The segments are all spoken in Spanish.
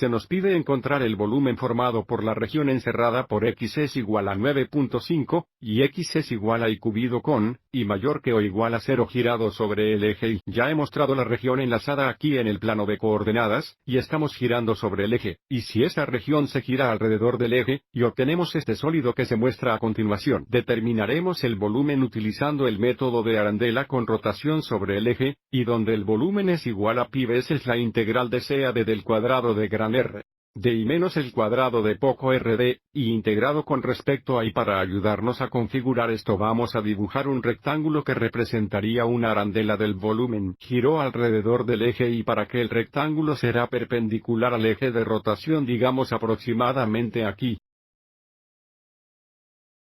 Se nos pide encontrar el volumen formado por la región encerrada por x es igual a 9.5, y x es igual a y cubido con, y mayor que o igual a 0 girado sobre el eje y. Ya he mostrado la región enlazada aquí en el plano de coordenadas, y estamos girando sobre el eje, y si esa región se gira alrededor del eje, y obtenemos este sólido que se muestra a continuación. Determinaremos el volumen utilizando el método de arandela con rotación sobre el eje, y donde el volumen es igual a pi veces la integral de C a d del cuadrado de gran R de y menos el cuadrado de poco r de, y integrado con respecto a y. Para ayudarnos a configurar esto vamos a dibujar un rectángulo que representaría una arandela del volumen. Giró alrededor del eje y para que el rectángulo será perpendicular al eje de rotación, digamos aproximadamente aquí.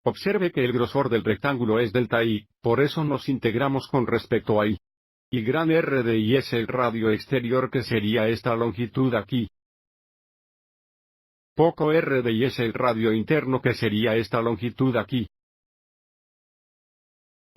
Observe que el grosor del rectángulo es delta i, por eso nos integramos con respecto a i. Y gran R de i es el radio exterior que sería esta longitud aquí. Poco r de i es el radio interno que sería esta longitud aquí.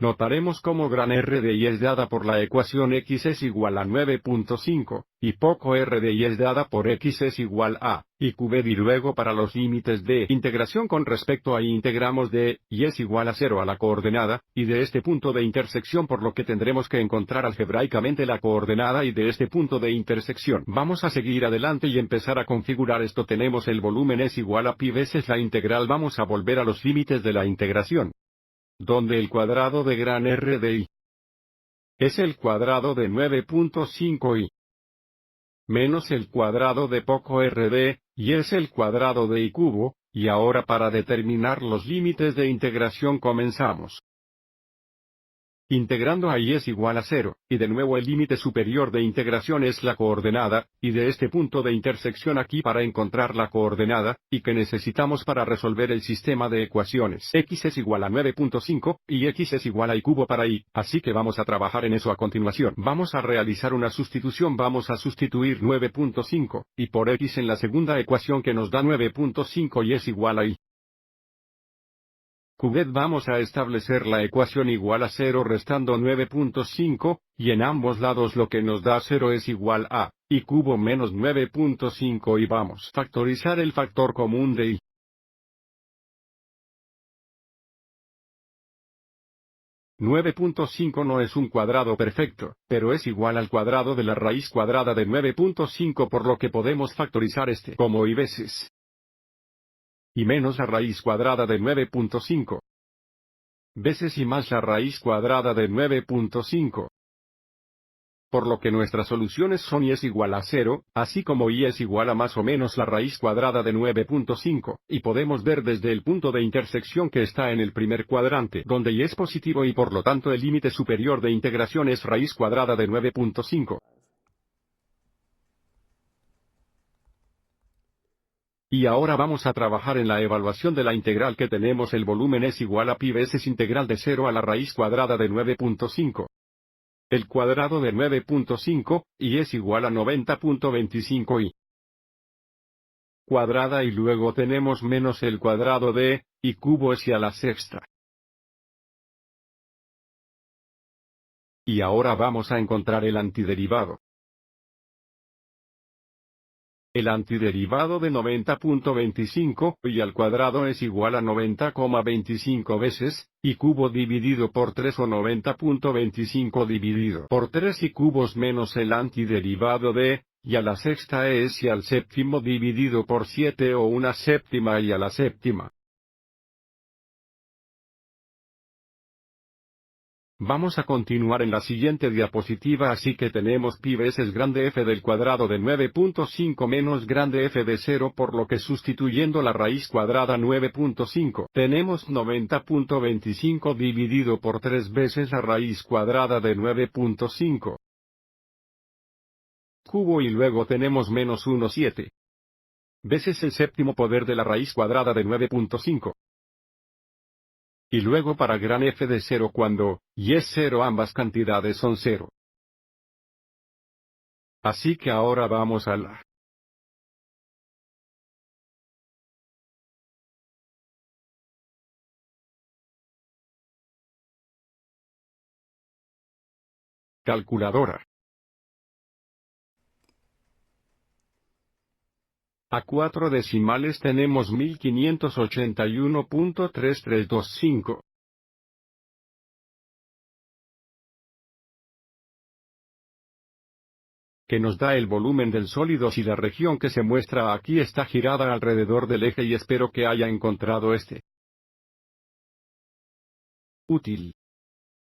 Notaremos cómo gran R de i es dada por la ecuación x es igual a 9.5, y poco r de i es dada por x es igual a, y cubed y luego para los límites de integración con respecto a y integramos de, y es igual a 0 a la coordenada, y de este punto de intersección por lo que tendremos que encontrar algebraicamente la coordenada y de este punto de intersección. Vamos a seguir adelante y empezar a configurar esto. Tenemos el volumen es igual a pi veces la integral. Vamos a volver a los límites de la integración, donde el cuadrado de gran R de i es el cuadrado de 9.5 i menos el cuadrado de poco r de, y es el cuadrado de i cubo, y ahora para determinar los límites de integración comenzamos integrando a y es igual a 0, y de nuevo el límite superior de integración es la coordenada, y de este punto de intersección aquí para encontrar la coordenada, y que necesitamos para resolver el sistema de ecuaciones. X es igual a 9.5, y x es igual a y cubo para y, así que vamos a trabajar en eso a continuación. Vamos a realizar una sustitución. Vamos a sustituir 9.5, y por x en la segunda ecuación que nos da 9.5 y es igual a y cubed. Vamos a establecer la ecuación igual a 0 restando 9.5, y en ambos lados lo que nos da 0 es igual a, y cubo menos 9.5 y vamos a factorizar el factor común de y. (9.5) no es un cuadrado perfecto, pero es igual al cuadrado de la raíz cuadrada de 9.5 por lo que podemos factorizar este como y veces y menos la raíz cuadrada de 9.5 veces y más la raíz cuadrada de 9.5. Por lo que nuestras soluciones son y es igual a 0, así como y es igual a más o menos la raíz cuadrada de 9.5, y podemos ver desde el punto de intersección que está en el primer cuadrante, donde y es positivo y por lo tanto el límite superior de integración es raíz cuadrada de 9.5. Y ahora vamos a trabajar en la evaluación de la integral que tenemos. El volumen es igual a pi veces integral de 0 a la raíz cuadrada de 9.5. El cuadrado de 9.5, y es igual a 90.25 y cuadrada y luego tenemos menos el cuadrado de, y cubo es y a la sexta. Y ahora vamos a encontrar el antiderivado. El antiderivado de 90.25 y al cuadrado es igual a 90,25 veces, y cubo dividido por 3 o 90.25 dividido por 3 y cubos menos el antiderivado de, y a la sexta es y al séptimo dividido por 7 o una séptima y a la séptima. Vamos a continuar en la siguiente diapositiva, así que tenemos pi veces grande F del cuadrado de 9.5 menos grande F de 0, por lo que sustituyendo la raíz cuadrada 9.5, tenemos 90.25 dividido por 3 veces la raíz cuadrada de 9.5 cubo y luego tenemos menos 1/7 veces el séptimo poder de la raíz cuadrada de 9.5. Y luego para gran F de 0 cuando, y es 0 ambas cantidades son 0. Así que ahora vamos a la calculadora. A 4 decimales tenemos 1581.3325. Que nos da el volumen del sólido si la región que se muestra aquí está girada alrededor del eje y espero que haya encontrado este útil.